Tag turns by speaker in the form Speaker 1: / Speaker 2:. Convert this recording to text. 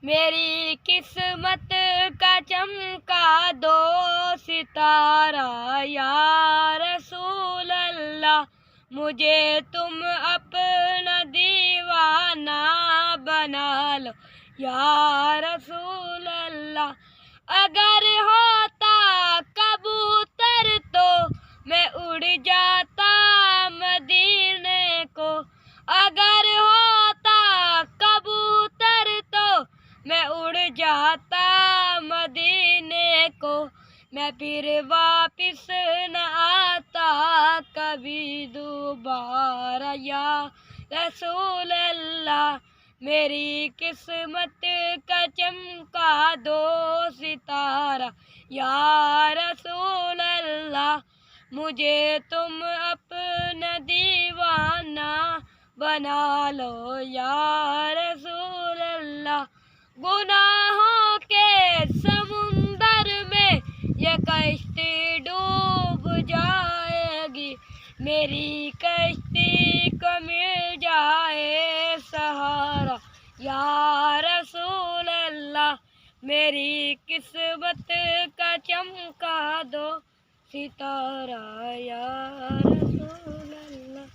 Speaker 1: मेरी किस्मत का चमका दो सितारा या रसूल अल्लाह, मुझे तुम अपना दीवाना बना लो या रसूल अल्लाह। अगर होता कबूतर तो मैं उड़ जाता मदीने को, अगर होता कबूतर तो मैं उड़ जाता मदीने को। मैं फिर वापिस न आता कभी दोबारा या रसूल अल्लाह, मेरी किस्मत का चमका दो सितारा या रसूल अल्लाह, मुझे तुम अपना दीवाना बना लो या रसूल अल्लाह। गुनाहों के समुंदर में ये कश्ती डूब जाएगी, मेरी कश्ती को मिल जाए सहारा या रसूल अल्लाह, मेरी किस्मत का चमका दो सितारा या रसूल अल्लाह।